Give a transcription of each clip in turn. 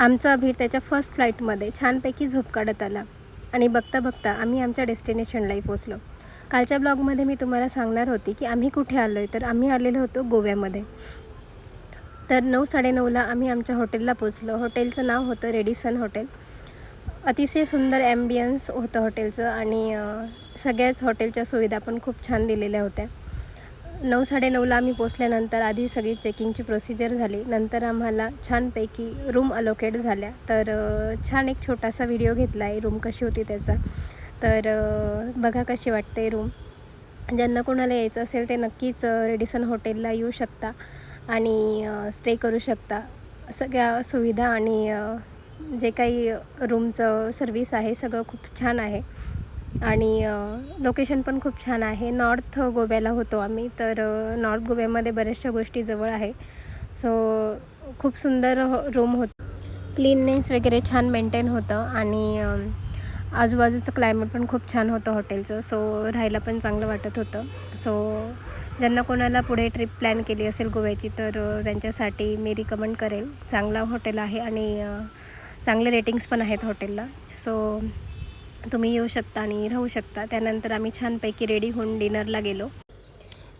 आमचा अभिर त्याच्या फर्स्ट फ्लाईटमध्ये छानपैकी झोप काढत आला आणि बघता बघता आम्ही आमच्या डेस्टिनेशनलाही पोचलो. कालच्या ब्लॉगमध्ये मी तुम्हाला सांगणार होती की आम्ही कुठे आलो आहे, तर आम्ही आलेलो होतो गोव्यामध्ये. तर 9:30ला आम्ही आमच्या हॉटेलला पोचलो. हॉटेलचं नाव होतं रेडिसन हॉटेल. अतिशय सुंदर ॲम्बियन्स होतं हॉटेलचं आणि सगळ्याच हॉटेलच्या सुविधा पण खूप छान दिलेल्या होत्या. 9:30ला आम्ही पोचल्यानंतर आधी सगळी चेकिंगची प्रोसिजर झाली. नंतर आम्हाला छानपैकी रूम अलोकेट झाल्या. तर छान एक छोटासा व्हिडिओ घेतला आहे रूम कशी होती त्याचा. तर बघा कशी वाटते रूम. ज्यांना कोणाला यायचं असेल ते नक्कीच रेडिसन हॉटेलला येऊ शकता आणि स्टे करू शकता. सगळ्या सुविधा आणि जे काही रूमचं सर्विस आहे सगळं खूप छान आहे आणि लोकेशन पण खूप छान आहे. नॉर्थ गोव्याला होतो आम्ही. तर नॉर्थ गोव्यामध्ये बऱ्याचशा गोष्टी जवळ आहे. सो खूप सुंदर रूम होतं. क्लीननेस वगैरे छान मेंटेन होतं आणि आजूबाजूचं क्लायमेट पण खूप छान होतं हॉटेलचं. सो राहायला पण चांगलं वाटत होतं. सो ज्यांना कोणाला पुढे ट्रिप प्लॅन केली असेल गोव्याची तर त्यांच्यासाठी मी रिकमेंड करेल. चांगला हॉटेल आहे आणि चांगले रेटिंग्स पण आहेत हॉटेलला. सो तुम्ही येऊ शकता आणि राहू शकता. त्यानंतर आम्ही छानपैकी रेडी होऊन डिनरला गेलो.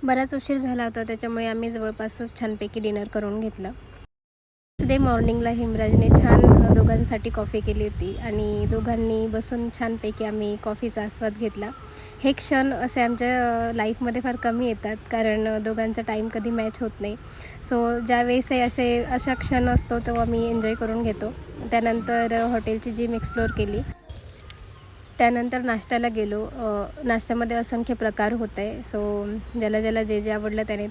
बराच उशीर झाला होता त्याच्यामुळे आम्ही जवळपासच छानपैकी डिनर करून घेतलं. नेक्स्ट डे मॉर्निंगला हिमराजने छान दोघांसाठी कॉफी केली होती आणि दोघांनी बसून छानपैकी आम्ही कॉफीचा आस्वाद घेतला. हे क्षण असे आमच्या लाईफमध्ये फार कमी येतात कारण दोघांचा टाईम कधी मॅच होत नाही. सो ज्यावेळेसही अशा क्षण असतो तेव्हा मी एन्जॉय करून घेतो. त्यानंतर हॉटेलची जिम एक्सप्लोअर केली. त्यानंतर नाश्त्याला गेलो. नाश्त्यामध्ये असंख्य प्रकार होते. सो ज्याला जे आवडलं त्याने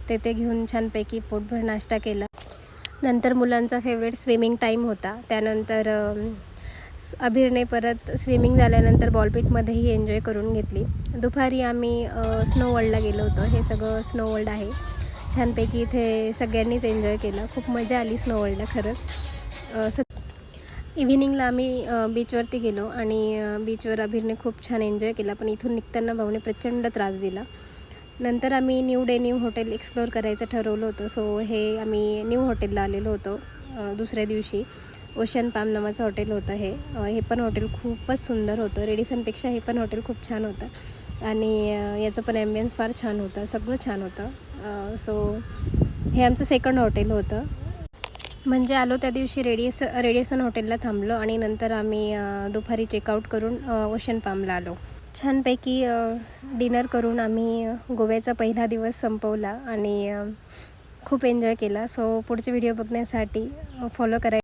ते घेऊन छानपैकी पोटभर नाश्ता केला. नंतर मुलांचा फेवरेट स्विमिंग टाईम होता. त्यानंतर अभिरने परत स्विमिंग झाल्यानंतर बॉलपीटमध्येही एन्जॉय करून घेतली. दुपारी आम्ही स्नो वर्ल्डला गेलो होतो. हे सगळं स्नो वर्ल्ड आहे. छानपैकी इथे सगळ्यांनीच एन्जॉय केलं. खूप मजा आली स्नो वर्ल्डला खरंच. इव्हिनिंगला आम्ही बीचवरती गेलो आणि बीचवर अभिरने खूप छान एन्जॉय केला. पण इथून निघताना भाऊने प्रचंड त्रास दिला. नंतर आम्ही न्यू हॉटेल एक्सप्लोअर करायचं ठरवलं होतं. सो हे आम्ही न्यू हॉटेलला आलेलो होतो दुसऱ्या दिवशी. ओशन पाम नावाचं हॉटेल होतं हे पण हॉटेल खूपच सुंदर होतं. रेडिसनपेक्षा हे पण हॉटेल खूप छान होतं आणि याचं पण ॲम्बियन्स फार छान होतं. सगळं छान होतं. सो हे आमचं सेकंड हॉटेल होतं. म्हणजे आलो त्या दिवशी रेडिसन हॉटेलला थांबलो आणि नंतर आम्ही दुपारी चेकआउट करून ओशन पामला आलो. छानपैकी डिनर करून आम्ही गोव्याचा पहिला दिवस संपवला आणि खूप एन्जॉय केला. सो पुढचे व्हिडिओ बघण्यासाठी फॉलो करा.